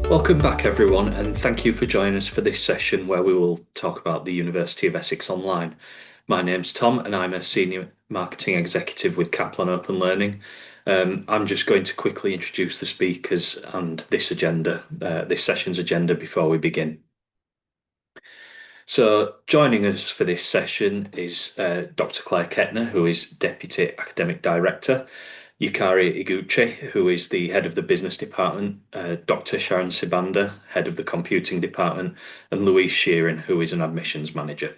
Welcome back, everyone, and thank you for joining us for this session where we will talk about the University of Essex Online. My name's Tom, and I'm a Senior Marketing Executive with Kaplan Open Learning. I'm just going to quickly introduce the speakers and this session's agenda before we begin. So, joining us for this session is Dr. Claire Kettner, who is Deputy Academic Director, Yukari Iguchi, who is the head of the business department, Dr. Sharon Sibanda, head of the computing department, and Louise Sheeran, who is an admissions manager.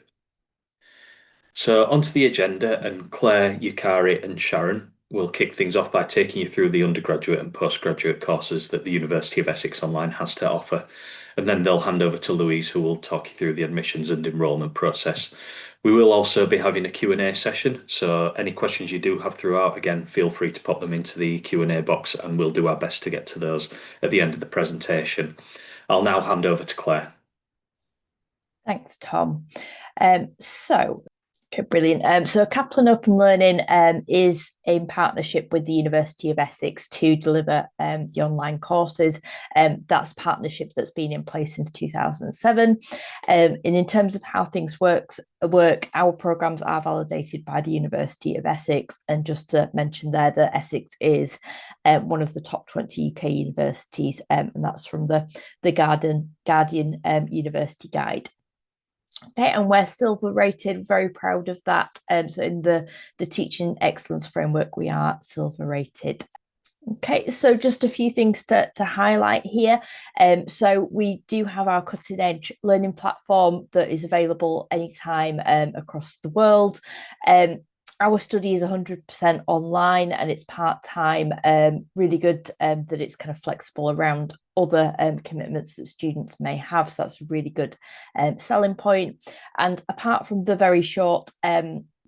So onto the agenda, and Claire, Yukari, and Sharon will kick things off by taking you through the undergraduate and postgraduate courses that the University of Essex Online has to offer. And then they'll hand over to Louise, who will talk you through the admissions and enrolment process. We will also be having a Q&A session, so any questions you do have throughout, again, feel free to pop them into the Q&A box and we'll do our best to get to those at the end of the presentation. I'll now hand over to Claire. Thanks, Tom. Okay, brilliant. So Kaplan Open Learning is in partnership with the University of Essex to deliver the online courses. That's a partnership that's been in place since 2007. And in terms of how things work, our programmes are validated by the University of Essex. And just to mention there that Essex is one of the top 20 UK universities, and that's from the Guardian University Guide. Okay, and we're silver rated, very proud of that. So in the teaching excellence framework, we are silver rated. Okay, so just a few things to highlight here. So we do have our cutting edge learning platform that is available anytime across the world. Our study is 100% online and it's part-time, really good that it's kind of flexible around other commitments that students may have. So that's a really good selling point. And apart from the very short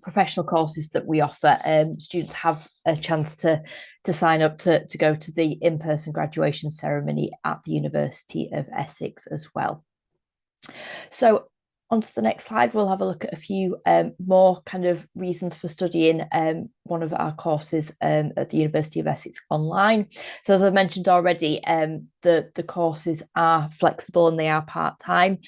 professional courses that we offer, students have a chance to sign up to go to the in-person graduation ceremony at the University of Essex as well. So on to the next slide, we'll have a look at a few more kind of reasons for studying one of our courses at the University of Essex Online. So as I mentioned already, the courses are flexible and they are part-time.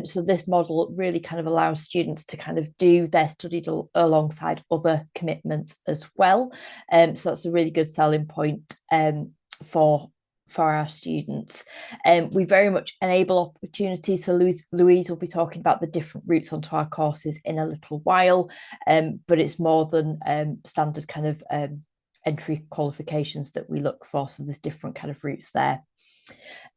So this model really kind of allows students to kind of do their study alongside other commitments as well. So that's a really good selling point for our students. We very much enable opportunities. So Louise will be talking about the different routes onto our courses in a little while, but it's more than standard kind of entry qualifications that we look for. So there's different kind of routes there.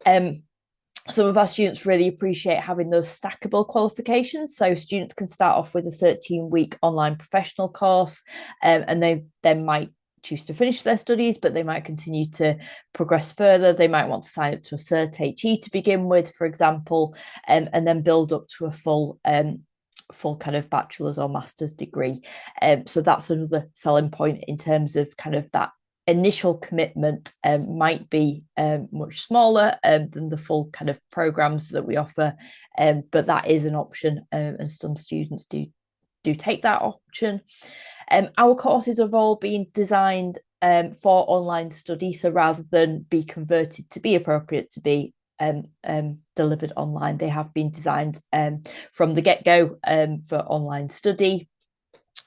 Some of our students really appreciate having those stackable qualifications. So students can start off with a 13-week online professional course, and they then might choose to finish their studies, but they might continue to progress further. They might want to sign up to a Cert HE to begin with, for example, and then build up to a full kind of bachelor's or master's degree. So that's another selling point in terms of kind of that initial commitment might be much smaller than the full kind of programs that we offer, but that is an option, and some students do take that option. Our courses have all been designed for online study, so rather than be converted to be appropriate to be delivered online, they have been designed from the get-go for online study.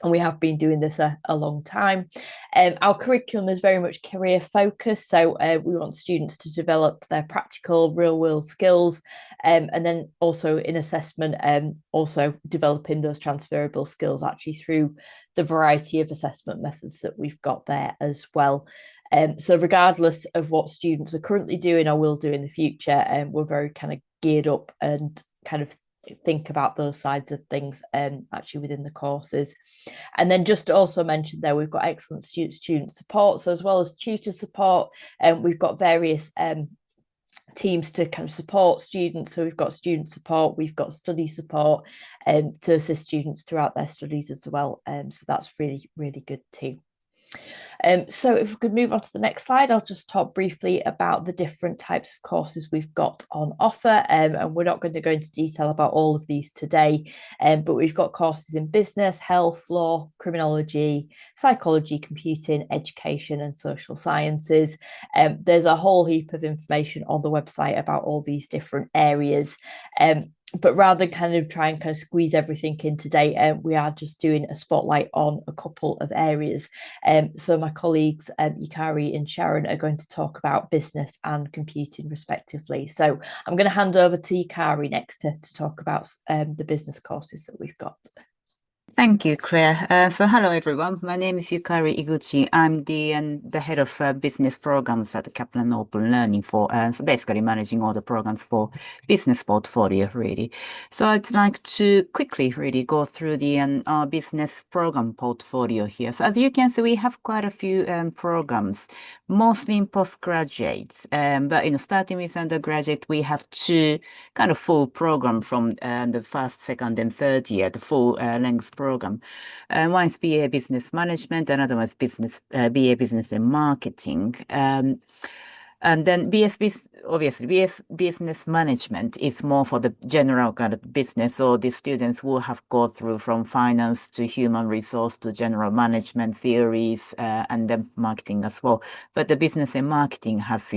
And we have been doing this a long time. Our curriculum is very much career focused. So we want students to develop their practical real world skills, and then also in assessment, also developing those transferable skills actually through the variety of assessment methods that we've got there as well. So regardless of what students are currently doing or will do in the future, we're very kind of geared up and kind of think about those sides of things actually within the courses. And then just to also mention there, we've got excellent student support. So as well as tutor support, we've got various teams to kind of support students. So we've got student support, we've got study support to assist students throughout their studies as well. So that's really, really good too. So if we could move on to the next slide, I'll just talk briefly about the different types of courses we've got on offer. And we're not going to go into detail about all of these today, but we've got courses in business, health, law, criminology, psychology, computing, education, and social sciences. There's a whole heap of information on the website about all these different areas. But rather than kind of try and kind of squeeze everything in today, we are just doing a spotlight on a couple of areas. So my colleagues, Yukari and Sharon, are going to talk about business and computing respectively. So I'm going to hand over to Yukari next to talk about the business courses that we've got. Thank you, Claire. So hello, everyone. My name is Yukari Iguchi. I'm the head of business programs at Kaplan Open Learning so basically managing all the programs for business portfolio, really. So I'd like to quickly really go through our business program portfolio here. So as you can see, we have quite a few programs, mostly in postgraduates. But starting with undergraduate, we have two kind of full program from the first, second, and third year, the full length program. One is BA Business Management, another one is BA Business and Marketing. And then obviously, BS Business Management is more for the general kind of business. So the students will have go through from finance to human resource to general management theories and then marketing as well. But the business and marketing has,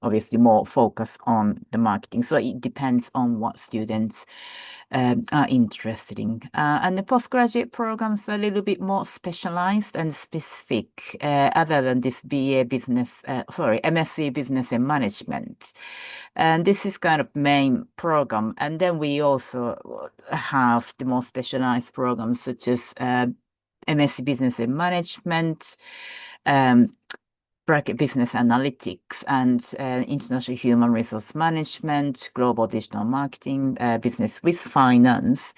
obviously more focus on the marketing. So it depends on what students are interested in. And the postgraduate programs are a little bit more specialized and specific, other than this MSc Business and Management. And this is kind of main program. And then we also have the more specialized programs such as MSc Business and Management, bracket business analytics and international human resource management, global digital marketing, business with finance,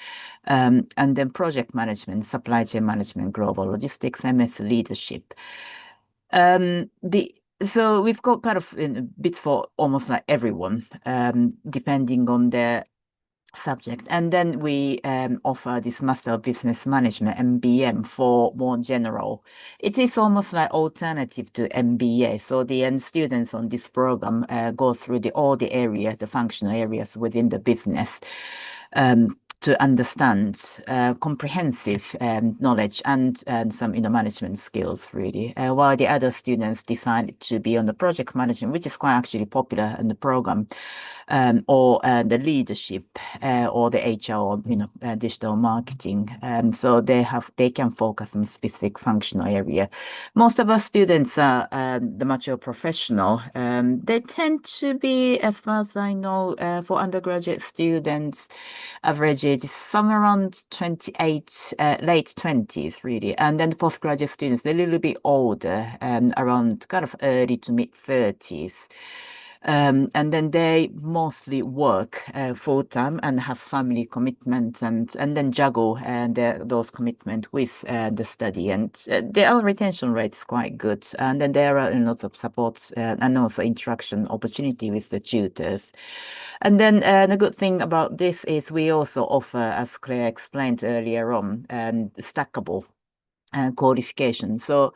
and then project management, supply chain management, global logistics, MS leadership. So we've got kind of bits for almost like everyone, depending on their subject. And then we offer this Master of Business Management, MBM, for more general. It is almost like alternative to MBA. So the students on this program go through all the functional areas within the business. To understand comprehensive knowledge and some management skills, really. While the other students decided to be on the project management, which is quite actually popular in the program, or the leadership, or the HR, or digital marketing. So they can focus on specific functional area. Most of our students are the mature professional. They tend to be, as far as I know, for undergraduate students, average age is somewhere around 28, late 20s, really. And then the postgraduate students, they're a little bit older, around kind of early to mid 30s. And then they mostly work full time and have family commitments and then juggle those commitments with the study. And their retention rate is quite good. And then there are lots of support and also interaction opportunity with the tutors. And then the good thing about this is we also offer, as Claire explained earlier on, stackable qualification. So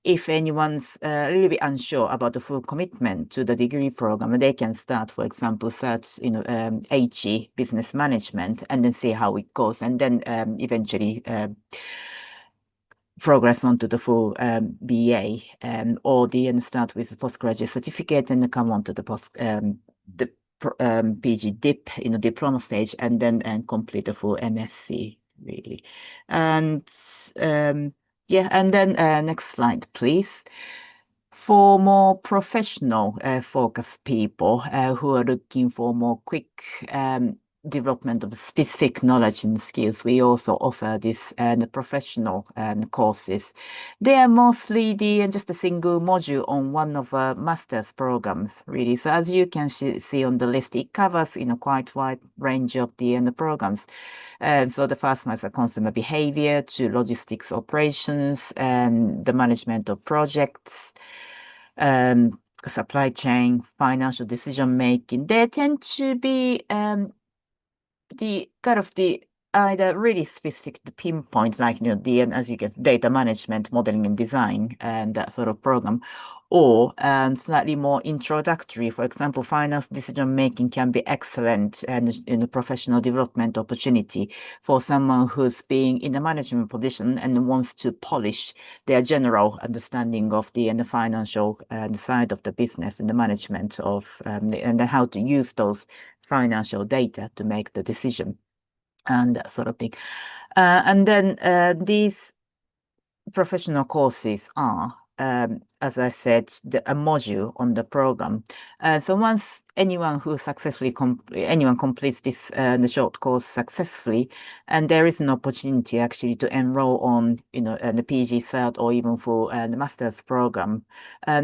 if anyone's a little bit unsure about the full commitment to the degree program, they can start, for example, HE Business Management and then see how it goes, and then eventually progress onto the full BA, or then start with the postgraduate certificate and then come on to the PG DIP, diploma stage, and then complete the full MSc, really. And yeah, and then next slide, please. For more professional focused people who are looking for more quick development of specific knowledge and skills, we also offer this the professional courses. They are mostly just a single module on one of our master's programs, really. So as you can see on the list, it covers quite wide range of the programs. So the first one is a consumer behavior to logistics operations and the management of projects, supply chain, financial decision making. They tend to be the kind of the either really specific to pinpoint, like, as you get data management, modeling and design, and that sort of program, or slightly more introductory. For example, finance decision making can be excellent and in a professional development opportunity for someone who's being in a management position and wants to polish their general understanding of the financial side of the business and the management of and how to use those financial data to make the decision and that sort of thing. And then these professional courses are, as I said, a module on the program. So once anyone completes this the short course successfully, and there is an opportunity actually to enroll on, the PG Cert or even for the master's program.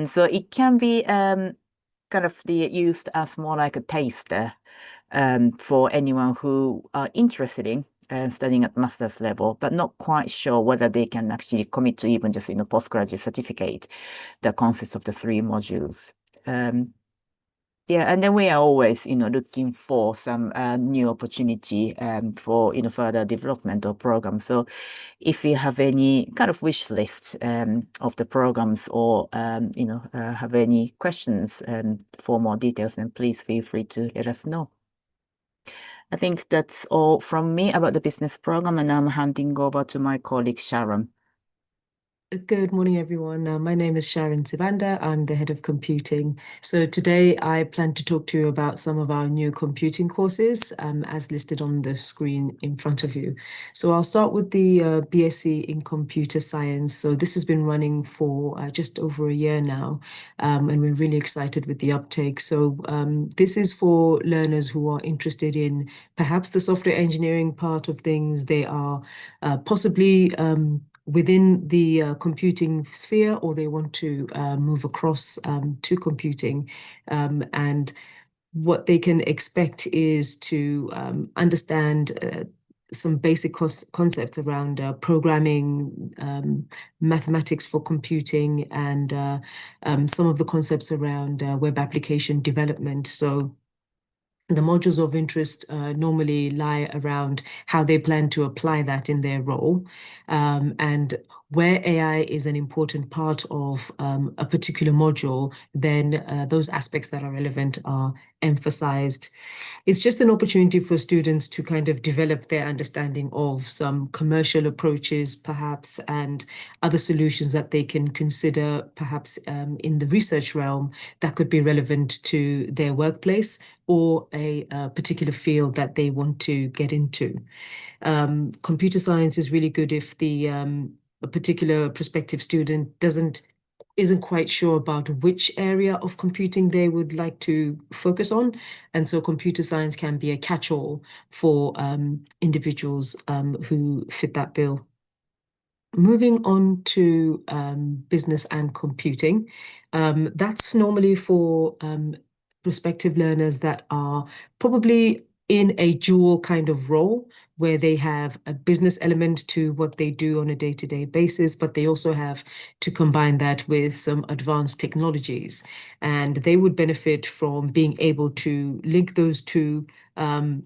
So it can be kind of used as more like a taster for anyone who are interested in studying at master's level, but not quite sure whether they can actually commit to even just postgraduate certificate, the concepts of the 3 modules. Yeah, and then we are always, looking for some new opportunity for, further development of programs. So if you have any kind of wish list of the programs or, have any questions for more details, then please feel free to let us know. I think that's all from me about the business program, and I'm handing over to my colleague Sharon. Good morning, everyone. My name is Sharon Sibanda. I'm the head of computing. So today I plan to talk to you about some of our new computing courses as listed on the screen in front of you. So I'll start with the BSc in computer science. So this has been running for just over a year now, and we're really excited with the uptake. So this is for learners who are interested in perhaps the software engineering part of things. They are possibly within the computing sphere, or they want to move across to computing. And what they can expect is to understand some basic concepts around programming, mathematics for computing, and some of the concepts around web application development. So the modules of interest normally lie around how they plan to apply that in their role. And where AI is an important part of a particular module, then those aspects that are relevant are emphasized. It's just an opportunity for students to kind of develop their understanding of some commercial approaches, perhaps, and other solutions that they can consider, perhaps in the research realm, that could be relevant to their workplace or a particular field that they want to get into. Computer science is really good if a particular prospective student isn't quite sure about which area of computing they would like to focus on. And so computer science can be a catch-all for individuals who fit that bill. Moving on to business and computing, that's normally for prospective learners that are probably in a dual kind of role, where they have a business element to what they do on a day-to-day basis, but they also have to combine that with some advanced technologies. And they would benefit from being able to link those two a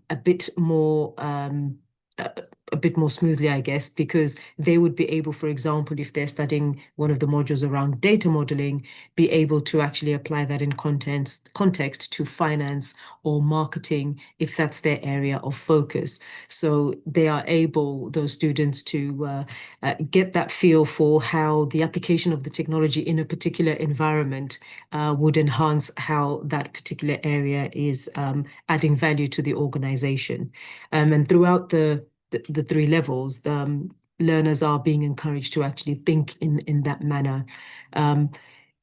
bit more smoothly, I guess, because they would be able, for example, if they're studying one of the modules around data modeling, be able to actually apply that in context to finance or marketing, if that's their area of focus. So they are able, those students, to get that feel for how the application of the technology in a particular environment would enhance how that particular area is adding value to the organization. And throughout the 3 levels, learners are being encouraged to actually think in that manner.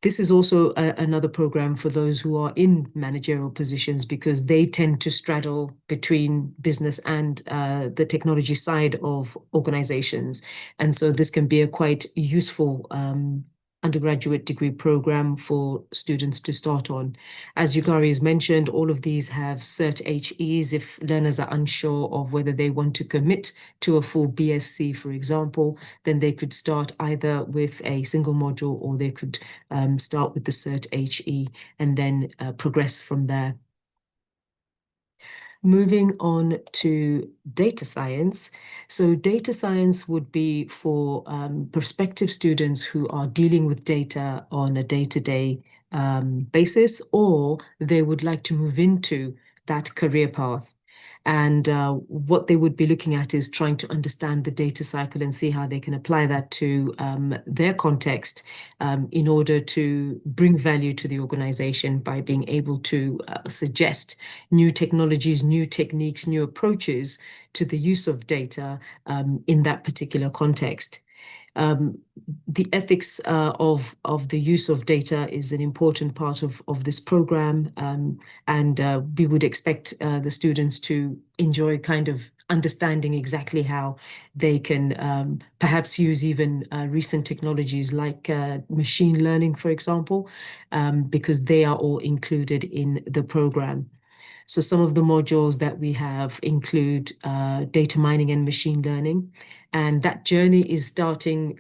This is also another program for those who are in managerial positions, because they tend to straddle between business and the technology side of organizations. And so this can be a quite useful undergraduate degree program for students to start on. As Yukari has mentioned, all of these have Cert HEs if learners are unsure of whether they want to commit to a full BSc, for example, then they could start either with a single module, or they could start with the Cert HE and then progress from there. Moving on to data science. So data science would be for prospective students who are dealing with data on a day-to-day basis, or they would like to move into that career path. And what they would be looking at is trying to understand the data cycle and see how they can apply that to their context in order to bring value to the organization by being able to suggest new technologies, new techniques, new approaches to the use of data in that particular context. The ethics of the use of data is an important part of this program, and we would expect the students to enjoy kind of understanding exactly how they can perhaps use even recent technologies like machine learning, for example, because they are all included in the program. So some of the modules that we have include data mining and machine learning. And that journey is starting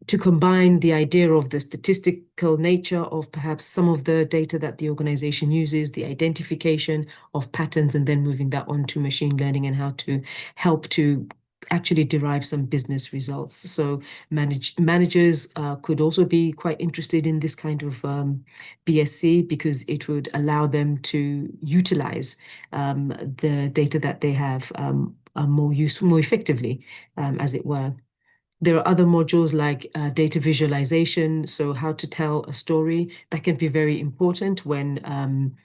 to combine the idea of the statistical nature of perhaps some of the data that the organization uses, the identification of patterns, and then moving that on to machine learning and how to help to actually derive some business results. So managers could also be quite interested in this kind of BSc because it would allow them to utilize the data that they have more effectively, as it were. There are other modules like data visualization, so how to tell a story. That can be very important when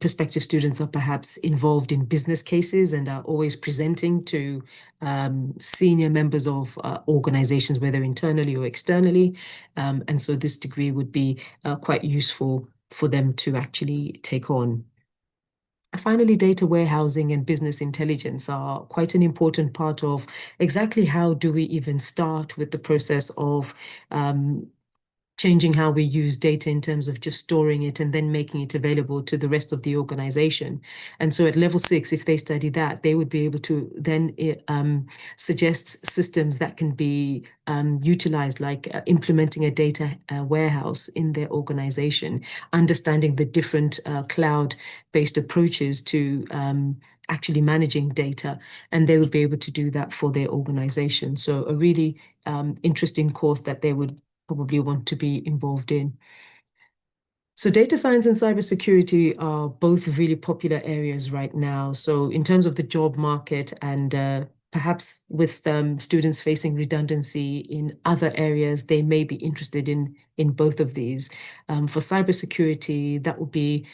prospective students are perhaps involved in business cases and are always presenting to senior members of organizations, whether internally or externally. And so this degree would be quite useful for them to actually take on. Finally, data warehousing and business intelligence are quite an important part of exactly how do we even start with the process of changing how we use data in terms of just storing it and then making it available to the rest of the organization. And so at level 6, if they study that, they would be able to then suggest systems that can be utilized, like implementing a data warehouse in their organization, understanding the different cloud-based approaches to actually managing data, and they would be able to do that for their organization. So a really interesting course that they would probably want to be involved in. So data science and cybersecurity are both really popular areas right now. So in terms of the job market and perhaps with students facing redundancy in other areas, they may be interested in both of these. For cybersecurity, that would be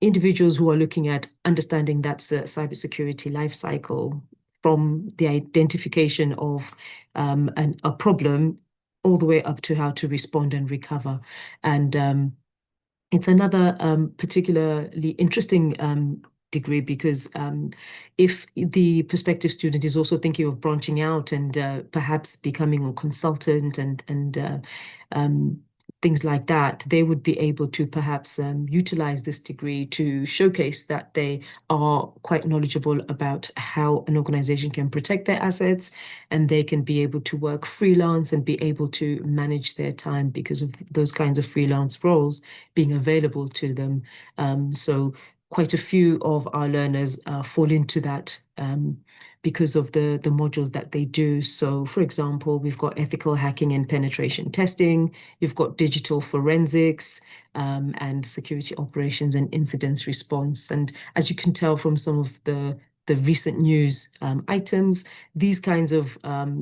individuals who are looking at understanding that cybersecurity life cycle from the identification of a problem all the way up to how to respond and recover. And it's another particularly interesting degree because if the prospective student is also thinking of branching out and perhaps becoming a consultant and things like that, they would be able to perhaps utilize this degree to showcase that they are quite knowledgeable about how an organization can protect their assets, and they can be able to work freelance and be able to manage their time because of those kinds of freelance roles being available to them. So quite a few of our learners fall into that because of the modules that they do. So for example, we've got ethical hacking and penetration testing, you've got digital forensics, and security operations and incident response. And as you can tell from some of the recent news items, these kinds of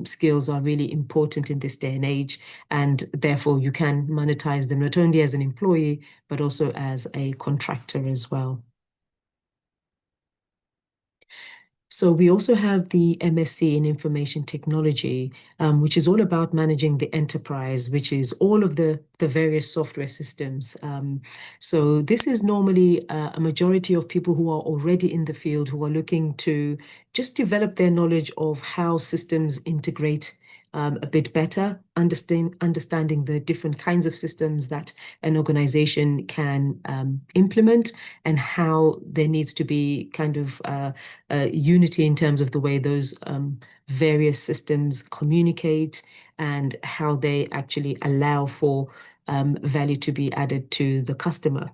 skills are really important in this day and age, and therefore you can monetize them not only as an employee, but also as a contractor as well. So we also have the MSc in Information Technology, which is all about managing the enterprise, which is all of the various software systems. So this is normally a majority of people who are already in the field who are looking to just develop their knowledge of how systems integrate a bit better, understanding the different kinds of systems that an organization can implement, and how there needs to be kind of unity in terms of the way those various systems communicate and how they actually allow for value to be added to the customer.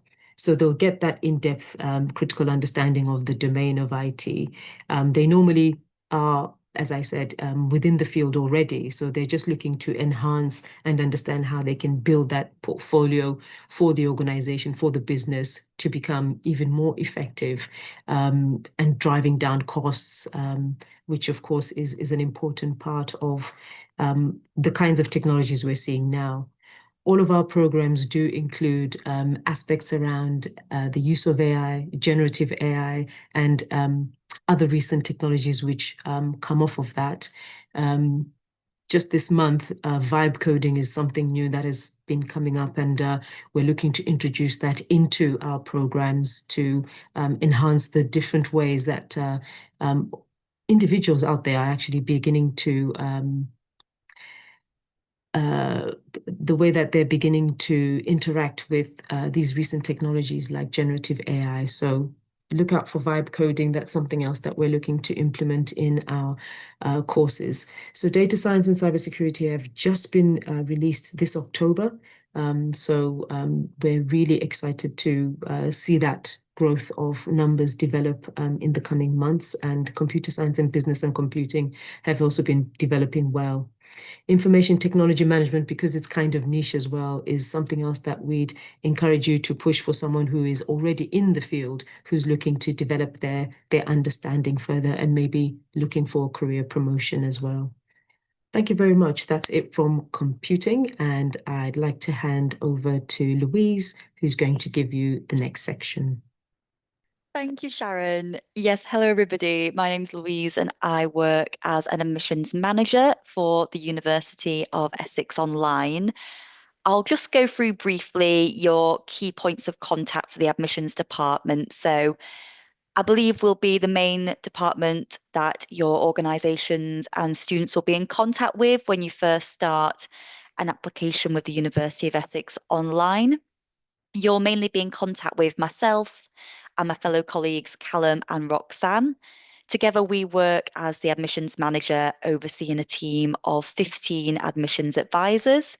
So they'll get that in-depth critical understanding of the domain of IT. They normally are, as I said, within the field already. So they're just looking to enhance and understand how they can build that portfolio for the organization, for the business, to become even more effective, and driving down costs, which of course is an important part of the kinds of technologies we're seeing now. All of our programs do include aspects around the use of AI, generative AI, and other recent technologies which come off of that. Just this month, vibe coding is something new that has been coming up, and we're looking to introduce that into our programs to enhance the different ways that individuals out there are actually beginning to the way that they're beginning to interact with these recent technologies like generative AI. So look out for vibe coding. That's something else that we're looking to implement in our courses. So data science and cybersecurity have just been released this October. We're really excited to see that growth of numbers develop in the coming months. And computer science and business and computing have also been developing well. Information technology management, because it's kind of niche as well, is something else that we'd encourage you to push for someone who is already in the field, who's looking to develop their understanding further and maybe looking for career promotion as well. Thank you very much. That's it from computing, and I'd like to hand over to Louise, who's going to give you the next section. Thank you, Sharon. Yes, hello everybody. My name's Louise and I work as an admissions manager for the University of Essex Online. I'll just go through briefly your key points of contact for the admissions department. So I believe we'll be the main department that your organisations and students will be in contact with when you first start an application with the University of Essex Online. You'll mainly be in contact with myself and my fellow colleagues, Callum and Roxanne. Together, we work as the admissions manager, overseeing a team of 15 admissions advisors.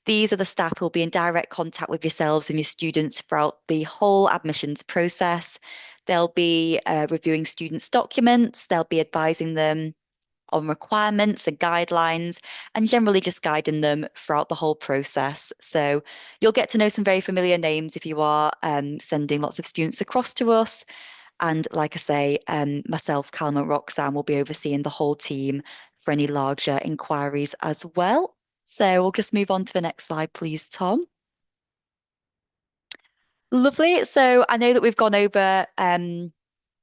These are the staff who will be in direct contact with yourselves and your students throughout the whole admissions process. They'll be reviewing students' documents, they'll be advising them on requirements and guidelines, and generally just guiding them throughout the whole process. So you'll get to know some very familiar names if you are sending lots of students across to us. And like I say, myself, Callum and Roxanne will be overseeing the whole team for any larger inquiries as well. So we'll just move on to the next slide, please, Tom. Lovely. So I know that we've gone over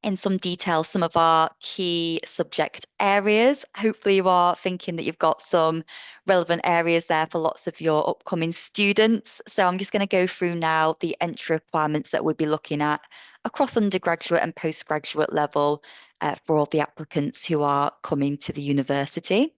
in some detail some of our key subject areas. Hopefully you are thinking that you've got some relevant areas there for lots of your upcoming students. So I'm just going to go through now the entry requirements that we'll be looking at across undergraduate and postgraduate level for all the applicants who are coming to the university.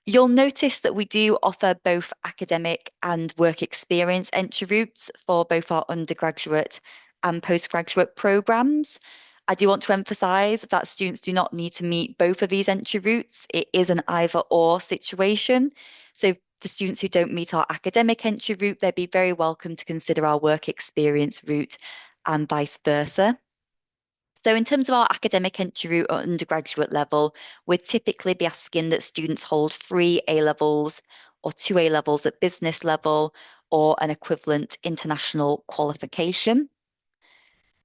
You'll notice that we do offer both academic and work experience entry routes for both our undergraduate and postgraduate programmes. I do want to emphasise that students do not need to meet both of these entry routes. It is an either or situation. So for students who don't meet our academic entry route, they'd be very welcome to consider our work experience route and vice versa. So in terms of our academic entry route at undergraduate level, we'd typically be asking that students hold 3 A-levels or 2 A-levels at business level or an equivalent international qualification.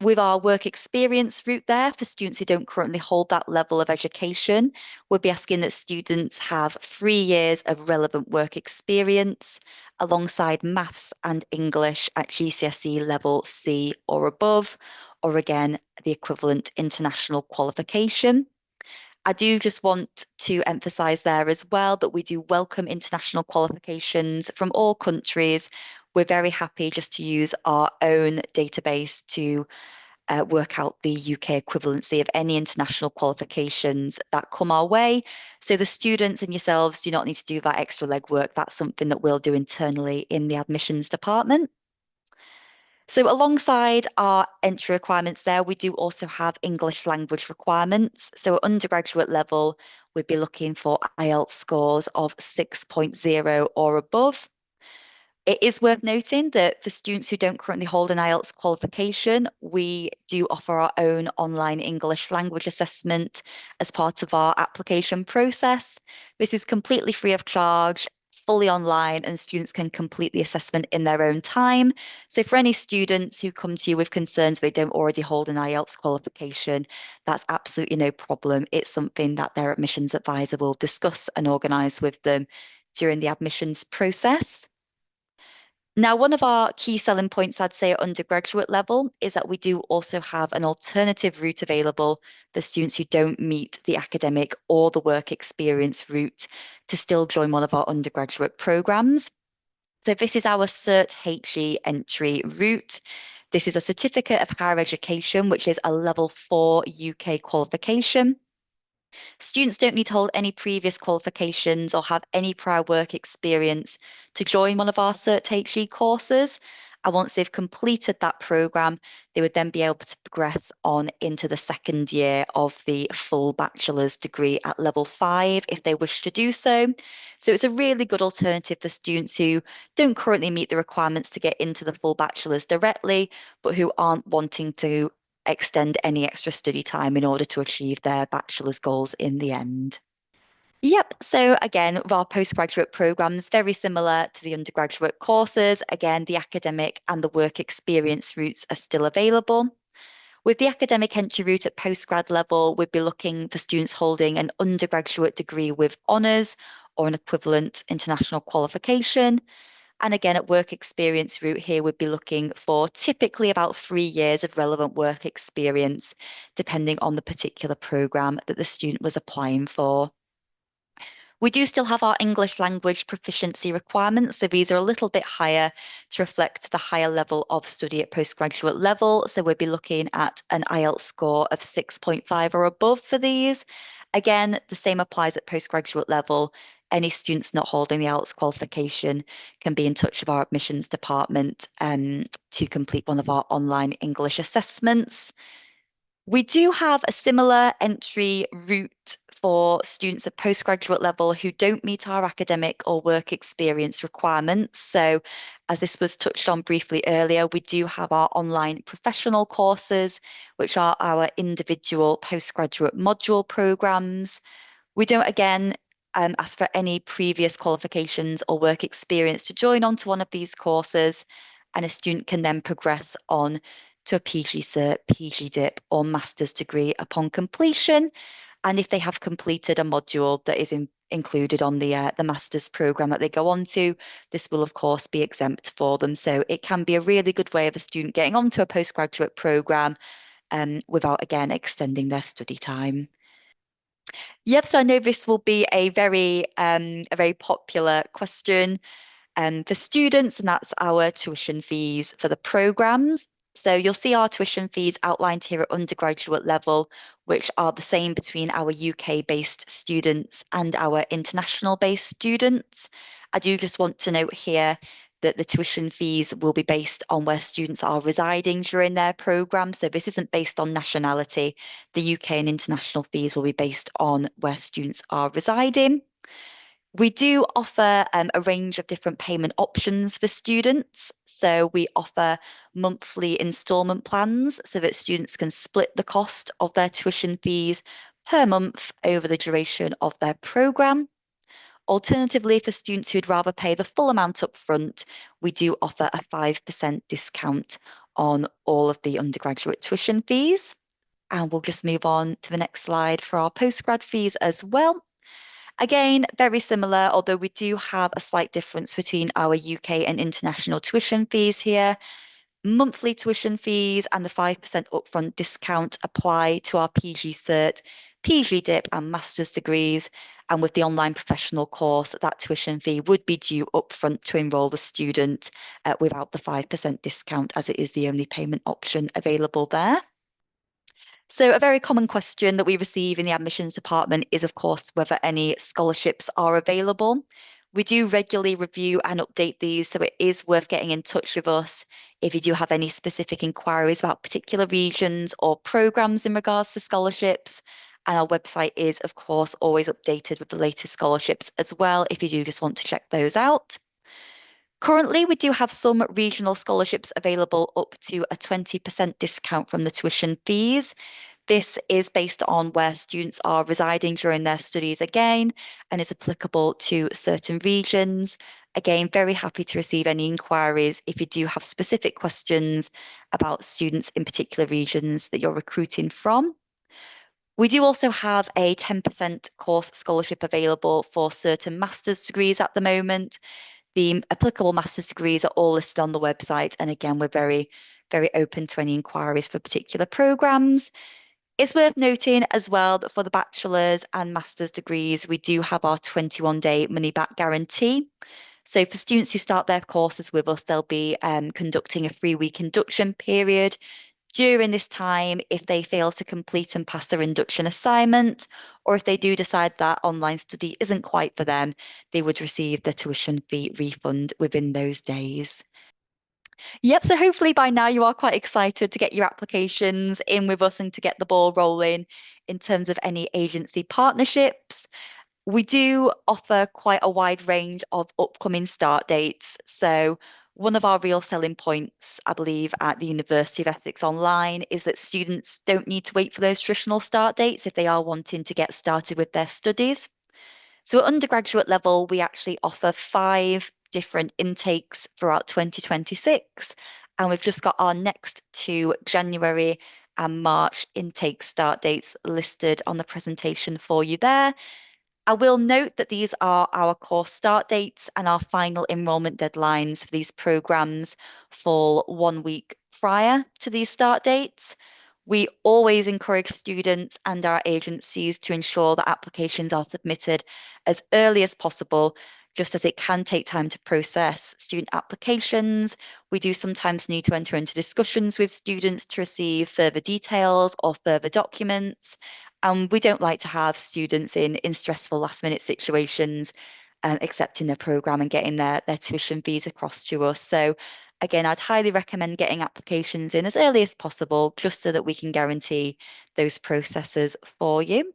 With our work experience route there, for students who don't currently hold that level of education, we'll be asking that students have 3 years of relevant work experience alongside maths and English at GCSE level C or above, or again, the equivalent international qualification. I do just want to emphasise there as well that we do welcome international qualifications from all countries. We're very happy just to use our own database to work out the UK equivalency of any international qualifications that come our way. So the students and yourselves do not need to do that extra legwork. That's something that we'll do internally in the admissions department. So alongside our entry requirements there, we do also have English language requirements. So at undergraduate level, we'd be looking for IELTS scores of 6.0 or above. It is worth noting that for students who don't currently hold an IELTS qualification, we do offer our own online English language assessment as part of our application process. This is completely free of charge, fully online, and students can complete the assessment in their own time. So for any students who come to you with concerns they don't already hold an IELTS qualification, that's absolutely no problem. It's something that their admissions advisor will discuss and organise with them during the admissions process. Now, one of our key selling points, I'd say, at undergraduate level is that we do also have an alternative route available for students who don't meet the academic or the work experience route to still join one of our undergraduate programs. So this is our Cert HE entry route. This is a certificate of higher education, which is a level 4 UK qualification. Students don't need to hold any previous qualifications or have any prior work experience to join one of our Cert HE courses. And once they've completed that program, they would then be able to progress on into the second year of the full bachelor's degree at level 5 if they wish to do so. So it's a really good alternative for students who don't currently meet the requirements to get into the full bachelor's directly, but who aren't wanting to extend any extra study time in order to achieve their bachelor's goals in the end. Yep, so again, our postgraduate programs, very similar to the undergraduate courses. Again, the academic and the work experience routes are still available. With the academic entry route at postgrad level, we'd be looking for students holding an undergraduate degree with honours or an equivalent international qualification. And again, at work experience route here, we'd be looking for typically about 3 years of relevant work experience, depending on the particular programme that the student was applying for. We do still have our English language proficiency requirements, so these are a little bit higher to reflect the higher level of study at postgraduate level. So we'd be looking at an IELTS score of 6.5 or above for these. Again, the same applies at postgraduate level. Any students not holding the IELTS qualification can be in touch with our admissions department to complete one of our online English assessments. We do have a similar entry route for students at postgraduate level who don't meet our academic or work experience requirements. So, as this was touched on briefly earlier, we do have our online professional courses, which are our individual postgraduate module programs. We don't, again, ask for any previous qualifications or work experience to join onto one of these courses, and a student can then progress on to a PG Cert, PG Dip, or master's degree upon completion. And if they have completed a module that is included on the master's program that they go on to, this will of course be exempt for them. So it can be a really good way of a student getting onto a postgraduate program without again extending their study time. Yep, so I know this will be a very popular question for students, and that's our tuition fees for the programs. So you'll see our tuition fees outlined here at undergraduate level, which are the same between our UK-based students and our international-based students. I do just want to note here that the tuition fees will be based on where students are residing during their programme. So this isn't based on nationality. The UK and international fees will be based on where students are residing. We do offer a range of different payment options for students. So we offer monthly instalment plans so that students can split the cost of their tuition fees per month over the duration of their programme. Alternatively, for students who'd rather pay the full amount up front, we do offer a 5% discount on all of the undergraduate tuition fees. And we'll just move on to the next slide for our postgrad fees as well. Again, very similar, although we do have a slight difference between our UK and international tuition fees here. Monthly tuition fees and the 5% upfront discount apply to our PG Cert, PG Dip and Master's degrees. And with the online professional course, that tuition fee would be due upfront to enrol the student without the 5% discount, as it is the only payment option available there. So a very common question that we receive in the admissions department is, of course, whether any scholarships are available. We do regularly review and update these, so it is worth getting in touch with us if you do have any specific inquiries about particular regions or programs in regards to scholarships. And our website is, of course, always updated with the latest scholarships as well, if you do just want to check those out. Currently, we do have some regional scholarships available up to a 20% discount from the tuition fees. This is based on where students are residing during their studies again, and is applicable to certain regions. Again, very happy to receive any inquiries if you do have specific questions about students in particular regions that you're recruiting from. We do also have a 10% course scholarship available for certain master's degrees at the moment. The applicable master's degrees are all listed on the website. And again, we're very, very open to any inquiries for particular programs. It's worth noting as well that for the bachelor's and master's degrees, we do have our 21-day money back guarantee. So for students who start their courses with us, they'll be conducting a 3-week induction period. During this time, if they fail to complete and pass their induction assignment, or if they do decide that online study isn't quite for them, they would receive their tuition fee refund within those days. Yep, so hopefully by now you are quite excited to get your applications in with us and to get the ball rolling in terms of any agency partnerships. We do offer quite a wide range of upcoming start dates. So one of our real selling points, I believe, at the University of Essex Online is that students don't need to wait for those traditional start dates if they are wanting to get started with their studies. So at undergraduate level, we actually offer 5 different intakes throughout 2026. And we've just got our next 2 January and March intake start dates listed on the presentation for you there. I will note that these are our course start dates, and our final enrolment deadlines for these programs fall 1 week prior to these start dates. We always encourage students and our agencies to ensure that applications are submitted as early as possible, just as it can take time to process student applications. We do sometimes need to enter into discussions with students to receive further details or further documents. And we don't like to have students in stressful last minute situations, accepting their program and getting their tuition fees across to us. So again, I'd highly recommend getting applications in as early as possible, just so that we can guarantee those processes for you.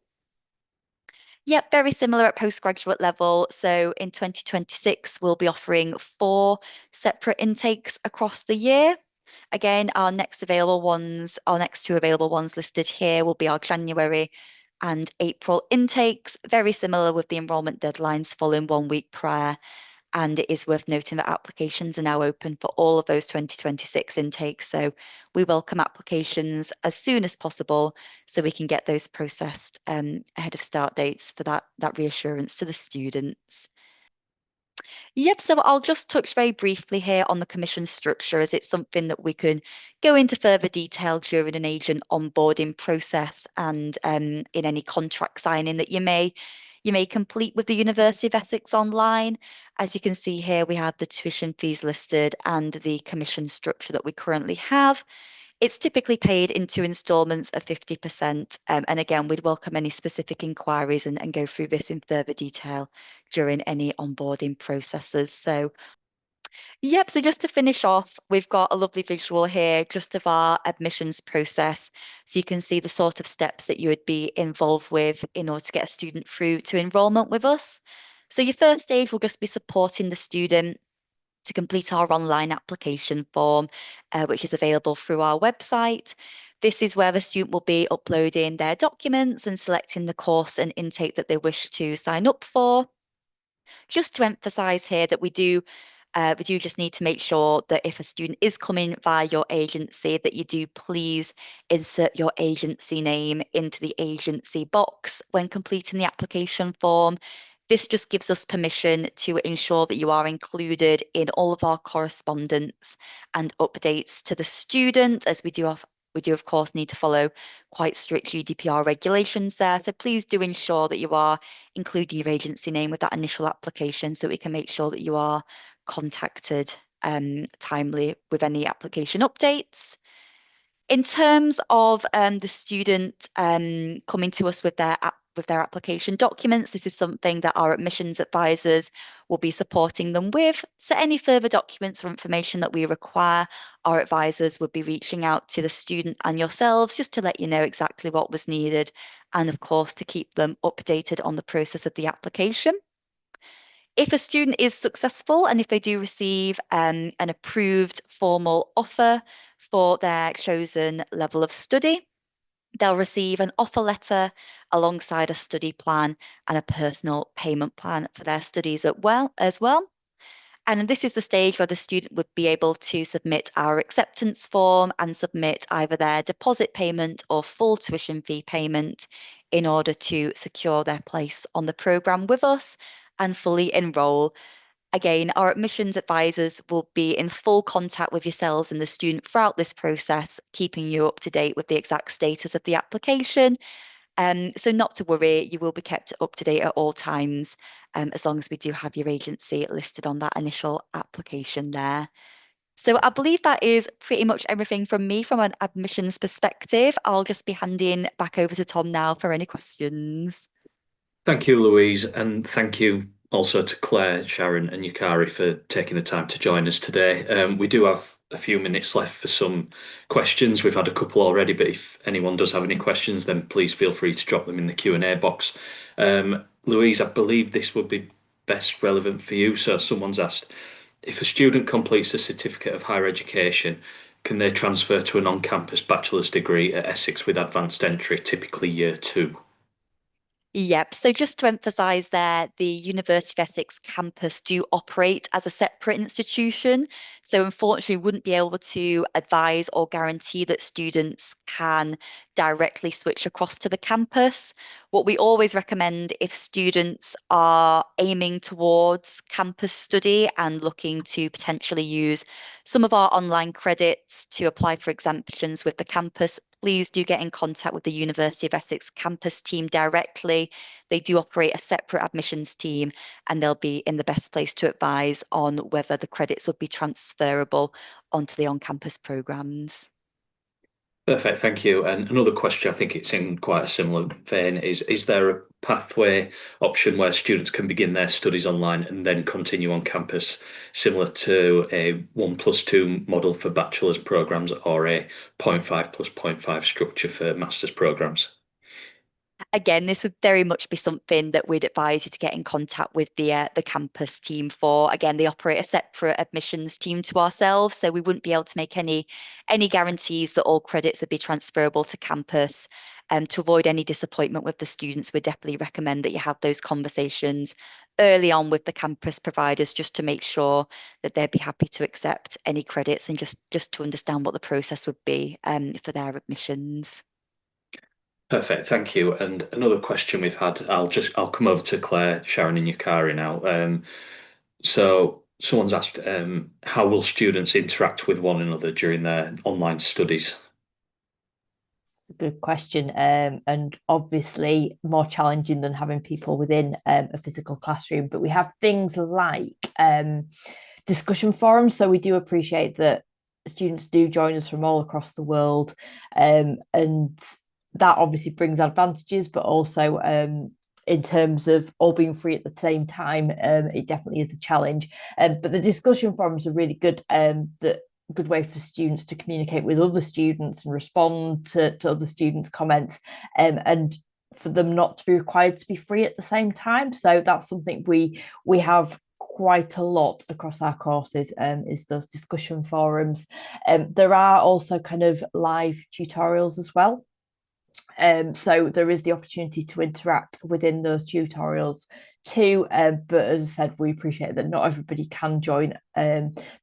Yep, very similar at postgraduate level. So in 2026, we'll be offering 4 separate intakes across the year. Again, our next 2 available ones listed here will be our January and April intakes, very similar with the enrolment deadlines falling 1 week prior. And it is worth noting that applications are now open for all of those 2026 intakes. So we welcome applications as soon as possible so we can get those processed ahead of start dates for that reassurance to the students. Yep, so I'll just touch very briefly here on the commission structure, as it's something that we can go into further detail during an agent onboarding process and in any contract signing that you may complete with the University of Essex Online. As you can see here, we have the tuition fees listed and the commission structure that we currently have. It's typically paid in 2 instalments of 50%. And again, we'd welcome any specific inquiries and go through this in further detail during any onboarding processes. So yep, so just to finish off, we've got a lovely visual here just of our admissions process. So you can see the sort of steps that you would be involved with in order to get a student through to enrolment with us. So your first stage will just be supporting the student to complete our online application form, which is available through our website. This is where the student will be uploading their documents and selecting the course and intake that they wish to sign up for. Just to emphasize here that we do just need to make sure that if a student is coming via your agency, that you do please insert your agency name into the agency box when completing the application form. This just gives us permission to ensure that you are included in all of our correspondence and updates to the student, as we do of course need to follow quite strict GDPR regulations there. So please do ensure that you are including your agency name with that initial application so we can make sure that you are contacted timely with any application updates. In terms of the student coming to us with their application documents, this is something that our admissions advisors will be supporting them with. So any further documents or information that we require, our advisors would be reaching out to the student and yourselves just to let you know exactly what was needed, and of course to keep them updated on the process of the application. If a student is successful and if they do receive an approved formal offer for their chosen level of study, they'll receive an offer letter alongside a study plan and a personal payment plan for their studies as well. And this is the stage where the student would be able to submit our acceptance form and submit either their deposit payment or full tuition fee payment in order to secure their place on the programme with us and fully enrol. Again, our admissions advisors will be in full contact with yourselves and the student throughout this process, keeping you up to date with the exact status of the application. So not to worry, you will be kept up to date at all times, as long as we do have your agency listed on that initial application there. So I believe that is pretty much everything from me from an admissions perspective. I'll just be handing back over to Tom now for any questions. Thank you, Louise, and thank you also to Claire, Sharon, and Yukari for taking the time to join us today. We do have a few minutes left for some questions. We've had a couple already, but if anyone does have any questions, then please feel free to drop them in the Q&A box. Louise, I believe this would be best relevant for you. So someone's asked, if a student completes a certificate of higher education, can they transfer to an on-campus bachelor's degree at Essex with advanced entry, typically year 2? Yep. So just to emphasise there, the University of Essex campus do operate as a separate institution. So unfortunately, wouldn't be able to advise or guarantee that students can directly switch across to the campus. What we always recommend if students are aiming towards campus study and looking to potentially use some of our online credits to apply for exemptions with the campus, please do get in contact with the University of Essex campus team directly. They do operate a separate admissions team and they'll be in the best place to advise on whether the credits would be transferable onto the on-campus programmes. Perfect, thank you. And another question, I think it's in quite a similar vein, is there a pathway option where students can begin their studies online and then continue on campus, similar to a 1+2 model for bachelor's programs or a 0.5 plus 0.5 structure for master's programs? Again, this would very much be something that we'd advise you to get in contact with the campus team for. Again, they operate a separate admissions team to ourselves, so we wouldn't be able to make any guarantees that all credits would be transferable to campus. To avoid any disappointment with the students, we definitely recommend that you have those conversations early on with the campus providers just to make sure that they'd be happy to accept any credits and just to understand what the process would be for their admissions. Perfect, thank you. And another question we've had, I'll come over to Claire, Sharon, and Yukari now. So someone's asked, how will students interact with one another during their online studies? Good question, and obviously more challenging than having people within a physical classroom. But we have things like discussion forums, so we do appreciate that students do join us from all across the world, and that obviously brings advantages, but also in terms of all being free at the same time, it definitely is a challenge. But the discussion forums are really good. Good way for students to communicate with other students and respond to other students' comments, and for them not to be required to be free at the same time. So that's something we have quite a lot across our courses, is those discussion forums. There are also kind of live tutorials as well. So there is the opportunity to interact within those tutorials too. But as I said, we appreciate that not everybody can join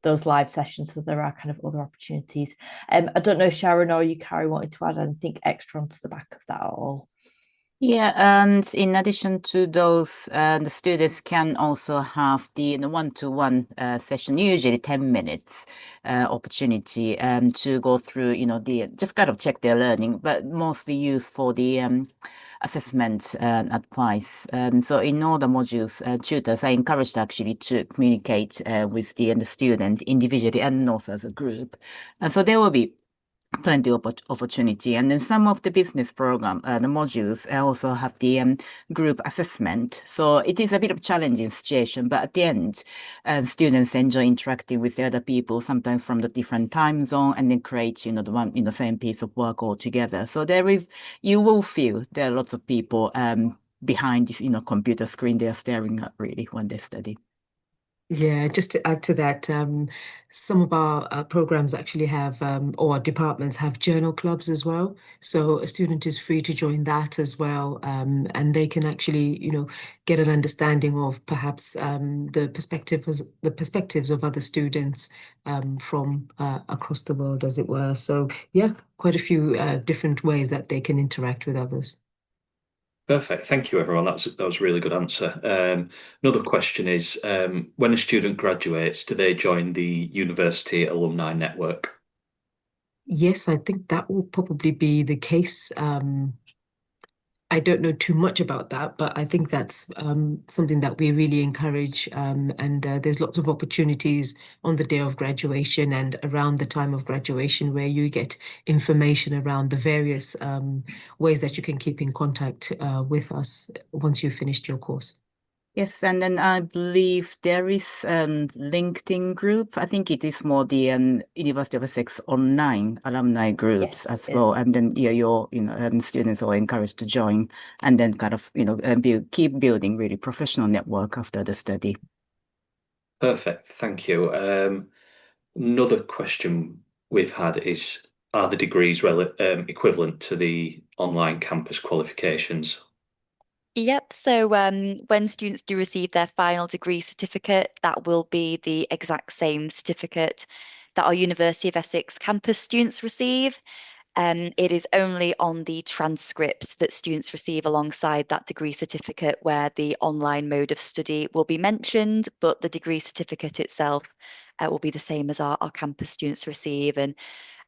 those live sessions, so there are kind of other opportunities. I don't know, Sharon or Yukari wanted to add anything extra onto the back of that at all. Yeah, and in addition to those, the students can also have the one-to-one session, usually 10 minutes opportunity to go through, just kind of check their learning, but mostly used for the assessment and advice. So in all the modules, tutors are encouraged actually to communicate with the student individually and also as a group. And so there will be plenty of opportunity. And then some of the business program, the modules also have the group assessment. So it is a bit of challenging situation, but at the end, students enjoy interacting with the other people, sometimes from the different time zone, and then create, the same piece of work all together. So you will feel there are lots of people behind this, computer screen they are staring at really when they study. Yeah, just to add to that, some of our programs actually have, or departments have journal clubs as well. So a student is free to join that as well, and they can actually, get an understanding of perhaps the perspectives of other students from across the world, as it were. So yeah, quite a few different ways that they can interact with others. Perfect. Thank you, everyone. That was a really good answer. Another question is, when a student graduates, do they join the University Alumni Network? Yes, I think that will probably be the case. I don't know too much about that, but I think that's something that we really encourage. And there's lots of opportunities on the day of graduation and around the time of graduation where you get information around the various ways that you can keep in contact with us once you've finished your course. Yes, and then I believe there is LinkedIn group. I think it is more the University of Essex Online alumni groups Yes, as well. And then your students are encouraged to join, and then kind of keep building really professional network after the study. Perfect. Thank you. Another question we've had is, are the degrees equivalent to the online campus qualifications? Yep. So when students do receive their final degree certificate, that will be the exact same certificate that our University of Essex campus students receive. It is only on the transcripts that students receive alongside that degree certificate where the online mode of study will be mentioned, but the degree certificate itself will be the same as our campus students receive.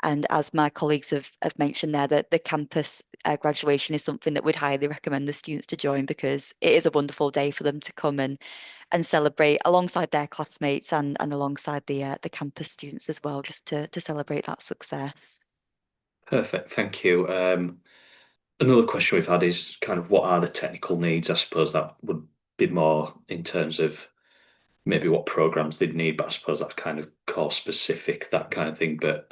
And as my colleagues have mentioned there, that the campus graduation is something that we'd highly recommend the students to join because it is a wonderful day for them to come and celebrate alongside their classmates and alongside the campus students as well, just to celebrate that success. Perfect. Thank you. Another question we've had is kind of what are the technical needs? I suppose that would be more in terms of maybe what programs they'd need, but I suppose that's kind of course specific, that kind of thing. But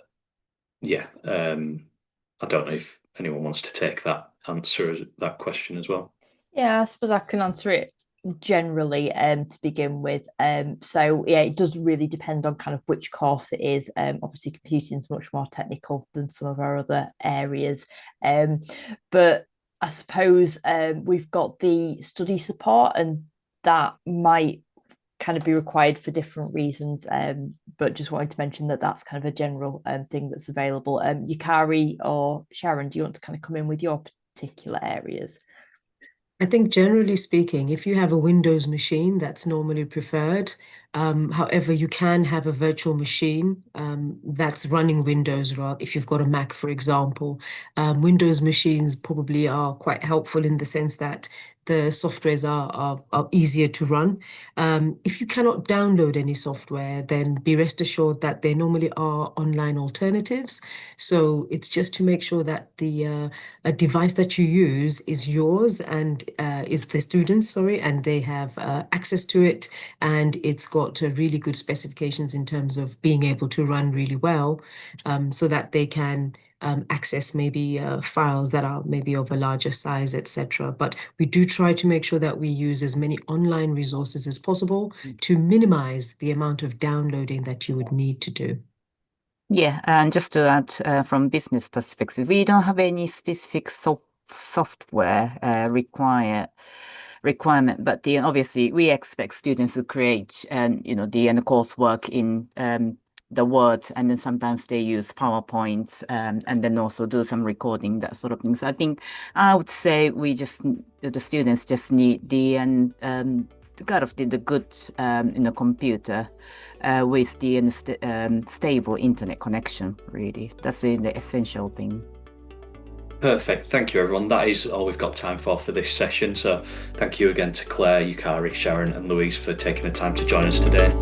yeah, I don't know if anyone wants to take that answer, that question as well. Yeah, I suppose I can answer it generally to begin with. So yeah, it does really depend on kind of which course it is. Obviously computing is much more technical than some of our other areas. But I suppose we've got the study support, and that might kind of be required for different reasons. But just wanted to mention that that's kind of a general thing that's available. Yukari or Sharon, do you want to kind of come in with your particular areas? I think generally speaking, if you have a Windows machine, that's normally preferred. However, you can have a virtual machine that's running Windows, if you've got a Mac, for example. Windows machines probably are quite helpful in the sense that the softwares are easier to run. If you cannot download any software, then be rest assured that there normally are online alternatives. So it's just to make sure that the a device that you use is yours and is the student's, sorry, and they have access to it, and it's got really good specifications in terms of being able to run really well, so that they can access maybe files that are maybe of a larger size, etc. But we do try to make sure that we use as many online resources as possible to minimize the amount of downloading that you would need to do. Yeah, and just to add from business perspective, we don't have any specific software requirement, but obviously we expect students to create the coursework in the Word, and then sometimes they use PowerPoints and then also do some recording, that sort of thing. So I would say the students just need the kind of the good computer with the stable internet connection. Really, that's the essential thing. Perfect. Thank you, everyone. That is all we've got time for this session. So thank you again to Claire, Yukari, Sharon and Louise for taking the time to join us today.